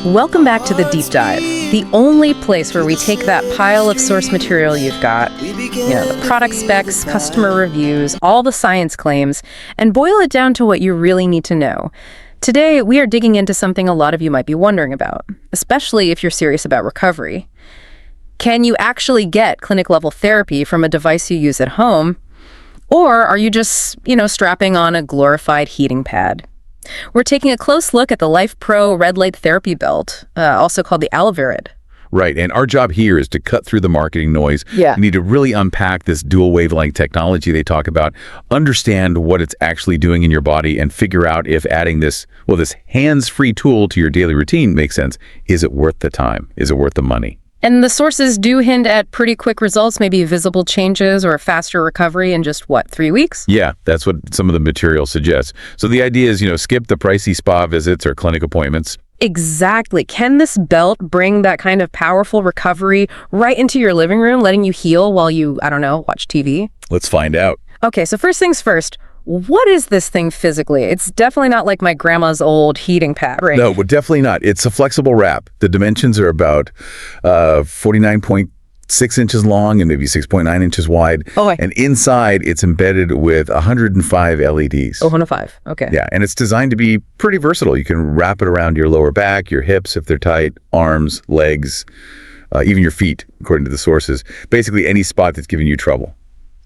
Welcome back to the Deep Dive, the only place where we take that pile of source material you've got, the product specs, customer reviews, all the science claims, and boil it down to what you really need to know. Today, we are digging into something a lot of you might be wondering about, especially if you're serious about recovery. Can you actually get clinic-level therapy from a device you use at home? Or are you just, strapping on a glorified heating pad? We're taking a close look at the Lifepro red light therapy belt, also called the AllevaRed. Right, and our job here is to cut through the marketing noise. Yeah. We need to really unpack this dual wavelength technology they talk about, understand what it's actually doing in your body, and figure out if adding this hands-free tool to your daily routine makes sense. Is it worth the time? Is it worth the money? And the sources do hint at pretty quick results, maybe visible changes or a faster recovery in just, 3 weeks? Yeah, that's what some of the material suggests. So the idea is, skip the pricey spa visits or clinic appointments. Exactly. Can this belt bring that kind of powerful recovery right into your living room, letting you heal while you, watch TV? Let's find out. Okay, so first things first. What is this thing physically? It's definitely not like my grandma's old heating pad, right? No, but definitely not. It's a flexible wrap. The dimensions are about 49.6 inches long and maybe 6.9 inches wide. Oh, and inside, it's embedded with 105 LEDs. Oh, 105. Okay. Yeah, and it's designed to be pretty versatile. You can wrap it around your lower back, your hips if they're tight, arms, legs, even your feet, according to the sources. Basically, any spot that's giving you trouble.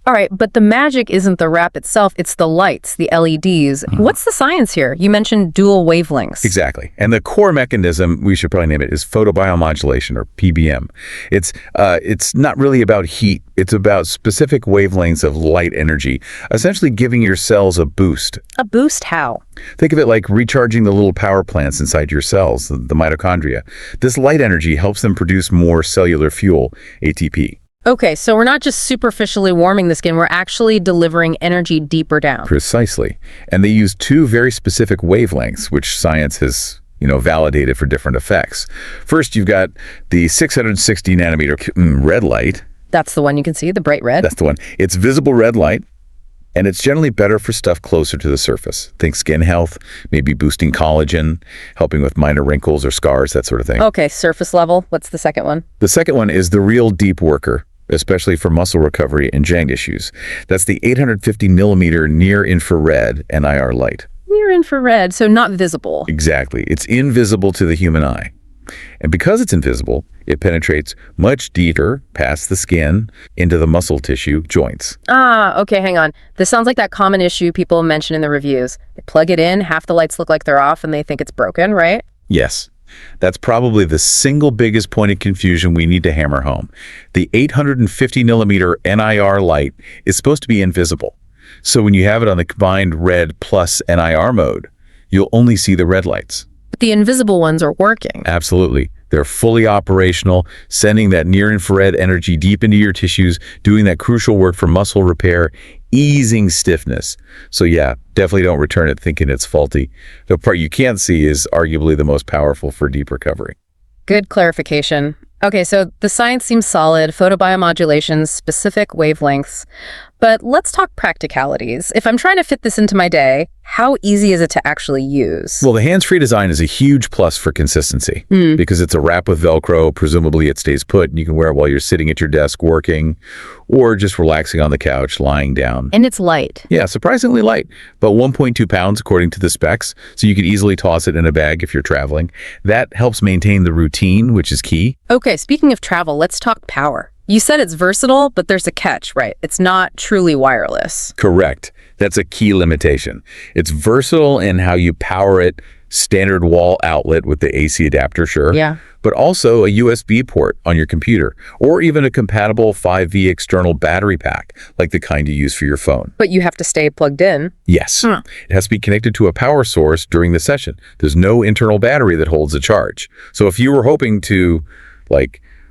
All right, but the magic isn't the wrap itself, it's the lights, the LEDs. What's the science here? You mentioned dual wavelengths. Exactly. And the core mechanism, we should probably name it, is photobiomodulation, or PBM. It's not really about heat. It's about specific wavelengths of light energy, essentially giving your cells a boost. A boost how? Think of it like recharging the little power plants inside your cells, the mitochondria. This light energy helps them produce more cellular fuel, ATP. Okay, so we're not just superficially warming the skin, we're actually delivering energy deeper down. Precisely. And they use two very specific wavelengths, which science has, validated for different effects. First, you've got the 660 nanometer red light. That's the one you can see, the bright red? That's the one. It's visible red light, and it's generally better for stuff closer to the surface. Think skin health, maybe boosting collagen, helping with minor wrinkles or scars, that sort of thing. Okay, surface level. What's the second one? The second one is the real deep worker, especially for muscle recovery and joint issues. That's the 850 millimeter near-infrared NIR light. Near-infrared, so not visible. Exactly. It's invisible to the human eye. And because it's invisible, it penetrates much deeper past the skin into the muscle tissue, joints. Okay, hang on. This sounds like that common issue people mention in the reviews. They plug it in, half the lights look like they're off, and they think it's broken, right? Yes. That's probably the single biggest point of confusion we need to hammer home. The 850 millimeter NIR light is supposed to be invisible. So when you have it on the combined red plus NIR mode, you'll only see the red lights. But the invisible ones are working. Absolutely. They're fully operational, sending that near-infrared energy deep into your tissues, doing that crucial work for muscle repair, easing stiffness. So yeah, definitely don't return it thinking it's faulty. The part you can't see is arguably the most powerful for deep recovery. Good clarification. Okay, so the science seems solid, photobiomodulation, specific wavelengths. But let's talk practicalities. If I'm trying to fit this into my day, how easy is it to actually use? Well, the hands-free design is a huge plus for consistency because it's a wrap with Velcro. Presumably it stays put and you can wear it while you're sitting at your desk working or just relaxing on the couch, lying down. And it's light. Yeah, surprisingly light, but 1.2 pounds according to the specs, so you could easily toss it in a bag if you're traveling. That helps maintain the routine, which is key. Okay, speaking of travel, let's talk power. You said it's versatile, but there's a catch, right? It's not truly wireless. Correct. That's a key limitation. It's versatile in how you power it, standard wall outlet with the AC adapter, sure. Yeah. But also a USB port on your computer, or even a compatible 5V external battery pack, like the kind you use for your phone. But you have to stay plugged in. Yes. It has to be connected to a power source during the session. There's no internal battery that holds a charge. So if you were hoping to,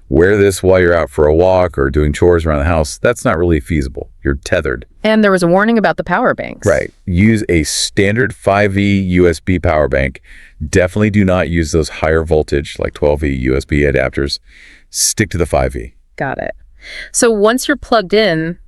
wear this while you're out for a walk or doing chores around the house, that's not really feasible. You're tethered. And there was a warning about the power banks. Right. Use a standard 5V USB power bank. Definitely do not use those higher voltage, like 12V USB adapters. Stick to the 5V. Got it. So once you're plugged in,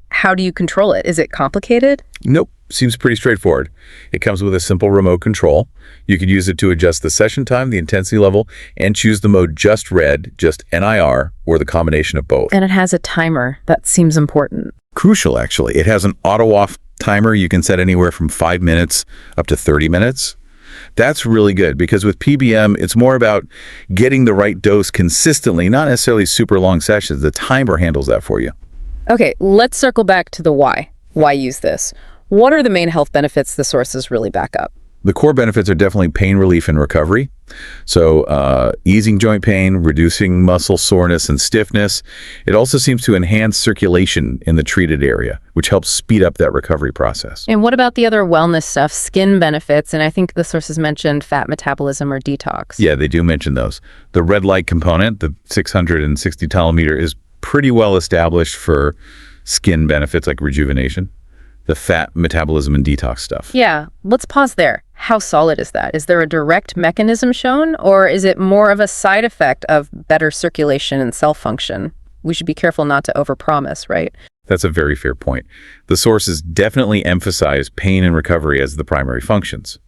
how do you control it? Is it complicated? Nope. seems pretty straightforward. It comes with a simple remote control. You can use it to adjust the session time, the intensity level, and choose the mode just red, just NIR, or the combination of both. And it has a timer. That seems important. Crucial, actually. It has an auto-off timer you can set anywhere from 5 minutes up to 30 minutes. That's really good because with PBM, it's more about getting the right dose consistently, not necessarily super long sessions. The timer handles that for you. Okay, let's circle back to the why. Why use this? What are the main health benefits the sources really back up? The core benefits are definitely pain relief and recovery. So easing joint pain, reducing muscle soreness and stiffness. It also seems to enhance circulation in the treated area, which helps speed up that recovery process. And what about the other wellness stuff, skin benefits? And I think the sources mentioned fat metabolism or detox. Yeah, they do mention those. The red light component, the 660 telometer, is pretty well established for skin benefits like rejuvenation. The fat metabolism and detox stuff. Yeah, let's pause there. How solid is that? Is there a direct mechanism shown, or is it more of a side effect of better circulation and cell function? We should be careful not to overpromise, right? That's a very fair point. The sources definitely emphasize pain and recovery as the primary functions.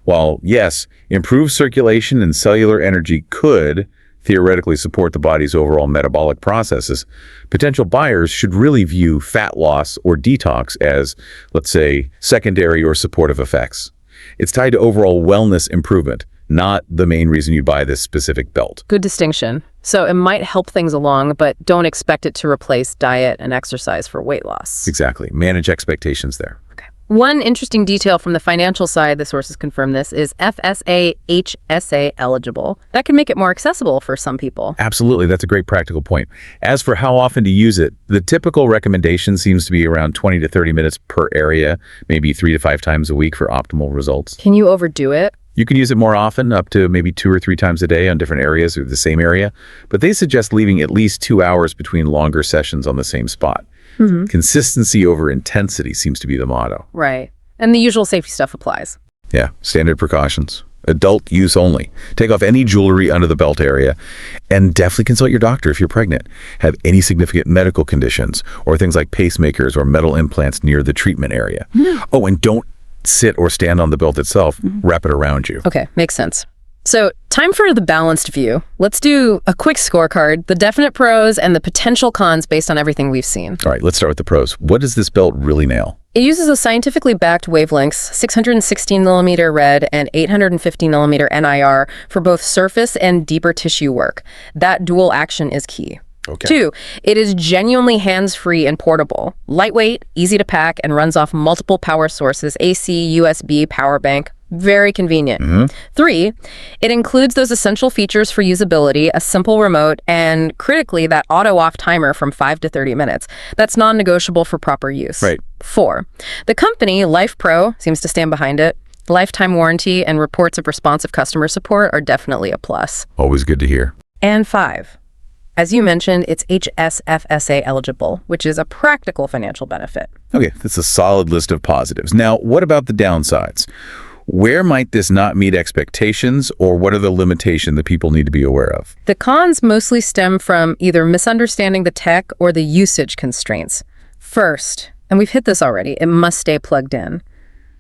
While, yes, improved circulation and cellular energy could theoretically support the body's overall metabolic processes, potential buyers should really view fat loss or detox as, let's say, secondary or supportive effects. It's tied to overall wellness improvement, not the main reason you buy this specific belt. Good distinction. So it might help things along, but don't expect it to replace diet and exercise for weight loss. Exactly. Manage expectations there. Okay. One interesting detail from the financial side, the sources confirm this, is FSA, HSA eligible. That can make it more accessible for some people. Absolutely. That's a great practical point. As for how often to use it, the typical recommendation seems to be around 20 to 30 minutes per area, maybe 3 to 5 times a week for optimal results. Can you overdo it? You can use it more often, up to maybe 2 or 3 times a day on different areas or the same area, but they suggest leaving at least 2 hours between longer sessions on the same spot. Mm-hmm. Consistency over intensity seems to be the motto. Right. And the usual safety stuff applies. Yeah, standard precautions. Adult use only. Take off any jewelry under the belt area, and definitely consult your doctor if you're pregnant. Have any significant medical conditions or things like pacemakers or metal implants near the treatment area. Mm-hmm. Oh, and don't sit or stand on the belt itself. Mm-hmm. Wrap it around you. Okay, makes sense. So, time for the balanced view. Let's do a quick scorecard, the definite pros and the potential cons based on everything we've seen. All right, let's start with the pros. What does this belt really nail? It uses a scientifically backed wavelengths, 616 millimeter red and 850 millimeter NIR for both surface and deeper tissue work. That dual action is key. Okay. 2, it is genuinely hands-free and portable, lightweight, easy to pack, and runs off multiple power sources, AC, USB, power bank. Very convenient. Mm-hmm. 3, it includes those essential features for usability, a simple remote, and critically, that auto-off timer from 5 to 30 minutes. That's non-negotiable for proper use. Right. 4, the company, Lifepro, seems to stand behind it. Lifetime warranty and reports of responsive customer support are definitely a plus. Always good to hear. And 5, as you mentioned, it's HSFSA eligible, which is a practical financial benefit. Okay, that's a solid list of positives. Now, what about the downsides? Where might this not meet expectations, or what are the limitations that people need to be aware of? The cons mostly stem from either misunderstanding the tech or the usage constraints. First, and we've hit this already, it must stay plugged in.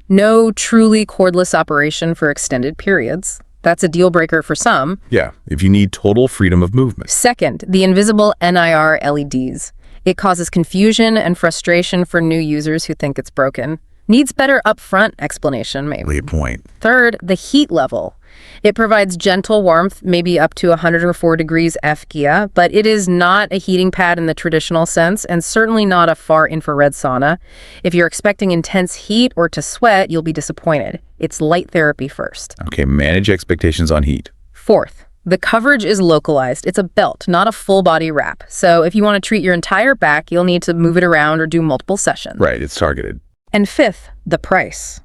No truly cordless operation for extended periods. That's a deal breaker for some. Yeah, if you need total freedom of movement. Second, the invisible NIR LEDs. It causes confusion and frustration for new users who think it's broken. Needs better upfront explanation, maybe. Good point. Third, the heat level. It provides gentle warmth, maybe up to 104 degrees Fgia, but it is not a heating pad in the traditional sense, and certainly not a far infrared sauna. If you're expecting intense heat or to sweat, you'll be disappointed. It's light therapy first. Okay, manage expectations on heat. Fourth, the coverage is localized. It's a belt, not a full body wrap. So if you want to treat your entire back, you'll need to move it around or do multiple sessions. Right, it's targeted. And fifth, the price.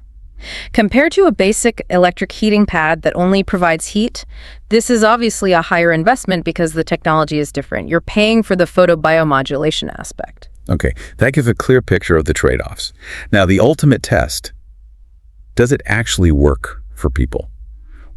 Compared to a basic electric heating pad that only provides heat, this is obviously a higher investment because the technology is different. You're paying for the photobiomodulation aspect. Okay, that gives a clear picture of the trade-offs. Now, the ultimate test, does it actually work for people?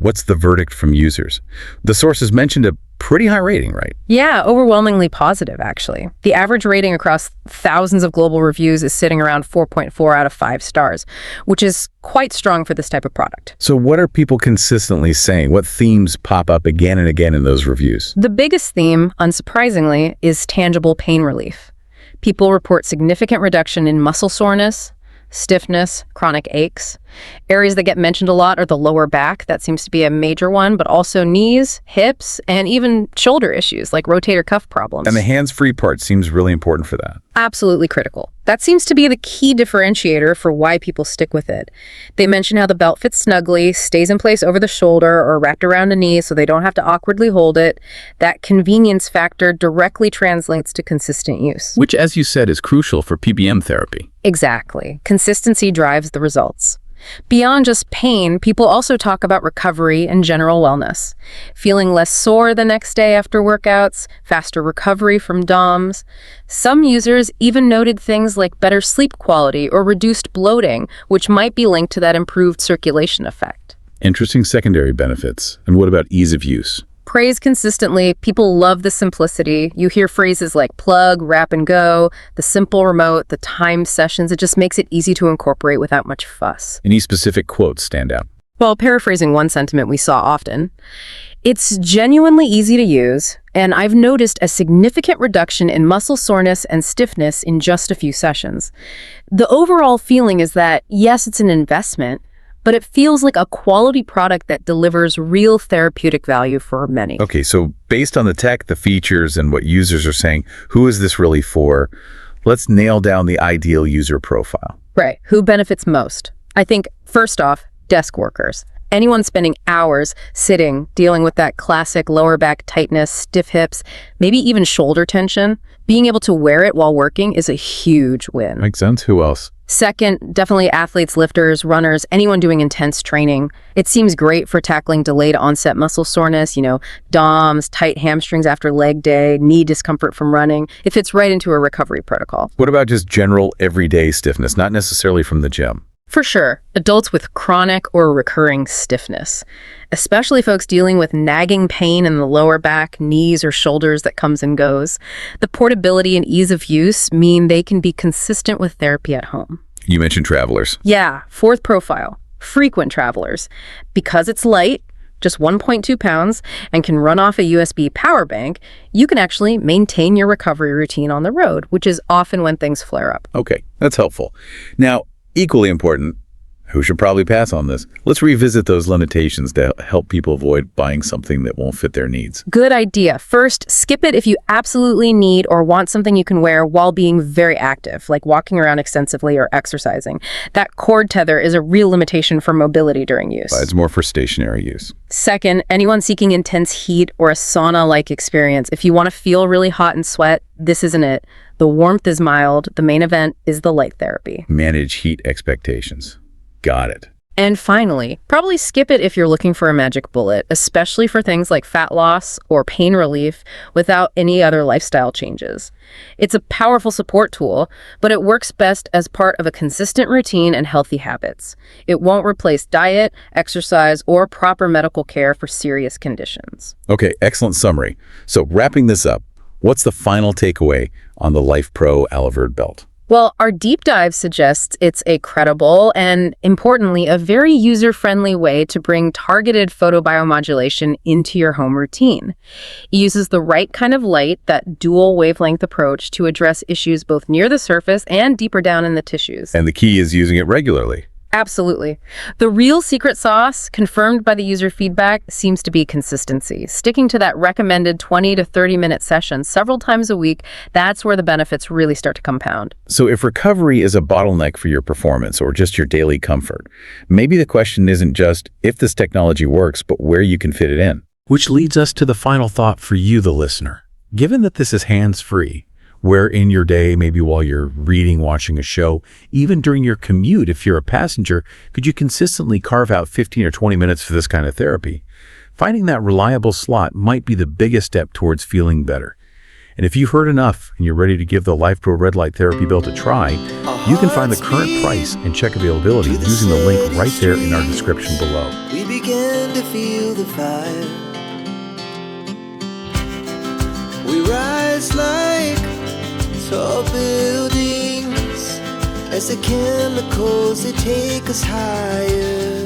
what's the verdict from users? The sources mentioned a pretty high rating, right? Yeah, overwhelmingly positive, actually. The average rating across thousands of global reviews is sitting around 4.4 out of 5 stars, which is quite strong for this type of product. So what are people consistently saying? What themes pop up again and again in those reviews? The biggest theme, unsurprisingly, is tangible pain relief. People report significant reduction in muscle soreness, stiffness, chronic aches. Areas that get mentioned a lot are the lower back. That seems to be a major one, but also knees, hips, and even shoulder issues like rotator cuff problems. And the hands-free part seems really important for that. Absolutely critical. That seems to be the key differentiator for why people stick with it. They mention how the belt fits snugly, stays in place over the shoulder or wrapped around a knee so they don't have to awkwardly hold it. That convenience factor directly translates to consistent use. Which, as you said, is crucial for PBM therapy. Exactly. Consistency drives the results. Beyond just pain, people also talk about recovery and general wellness. Feeling less sore the next day after workouts, faster recovery from DOMS. Some users even noted things like better sleep quality or reduced bloating, which might be linked to that improved circulation effect. Interesting secondary benefits. And what about ease of use? Praised consistently, people love the simplicity. You hear phrases like plug, wrap and go, the simple remote, the timed sessions. It just makes it easy to incorporate without much fuss. Any specific quotes stand out? Well, paraphrasing one sentiment we saw often, it's genuinely easy to use, and I've noticed a significant reduction in muscle soreness and stiffness in just a few sessions. The overall feeling is that, yes, it's an investment, but it feels like a quality product that delivers real therapeutic value for many. Okay, so based on the tech, the features, and what users are saying, who is this really for? Let's nail down the ideal user profile. Right. Who benefits most? I think, first off, desk workers. Anyone spending hours sitting, dealing with that classic lower back tightness, stiff hips, maybe even shoulder tension, being able to wear it while working is a huge win. Makes sense. Who else? Second, definitely athletes, lifters, runners, anyone doing intense training. It seems great for tackling delayed onset muscle soreness, DOMS, tight hamstrings after leg day, knee discomfort from running. It fits right into a recovery protocol. What about just general everyday stiffness, not necessarily from the gym? For sure, adults with chronic or recurring stiffness, especially folks dealing with nagging pain in the lower back, knees, or shoulders that comes and goes. The portability and ease of use mean they can be consistent with therapy at home. You mentioned travelers. Yeah, fourth profile, frequent travelers. Because it's light, just 1.2 pounds, and can run off a USB power bank, you can actually maintain your recovery routine on the road, which is often when things flare up. Okay, that's helpful. Now, equally important, who should probably pass on this? Let's revisit those limitations to help people avoid buying something that won't fit their needs. Good idea. First, skip it if you absolutely need or want something you can wear while being very active, like walking around extensively or exercising. That cord tether is a real limitation for mobility during use. It's more for stationary use. Second, anyone seeking intense heat or a sauna-like experience, if you want to feel really hot and sweat, this isn't it. The warmth is mild. The main event is the light therapy. Manage heat expectations. Got it. And finally, probably skip it if you're looking for a magic bullet, especially for things like fat loss or pain relief without any other lifestyle changes. It's a powerful support tool, but it works best as part of a consistent routine and healthy habits. It won't replace diet, exercise, or proper medical care for serious conditions. Okay, excellent summary. So wrapping this up, what's the final takeaway on the Lifepro AllevaRed belt? Well, our deep dive suggests it's a credible and, importantly, a very user-friendly way to bring targeted photobiomodulation into your home routine. It uses the right kind of light, that dual wavelength approach, to address issues both near the surface and deeper down in the tissues. And the key is using it regularly. Absolutely. The real secret sauce, confirmed by the user feedback, seems to be consistency. Sticking to that recommended 20 to 30-minute session several times a week, that's where the benefits really start to compound. So if recovery is a bottleneck for your performance or just your daily comfort, maybe the question isn't just if this technology works, but where you can fit it in. Which leads us to the final thought for you, the listener. Given that this is hands-free, where in your day, maybe while you're reading, watching a show, even during your commute, if you're a passenger, could you consistently carve out 15 or 20 minutes for this kind of therapy? Finding that reliable slot might be the biggest step towards feeling better. And if you've heard enough and you're ready to give the Lifepro Red Light Therapy Belt a try, You can find the current price and check availability using the link right there in our description below. We began to feel the fire. We rise like tall buildings as the chemicals, they take us higher.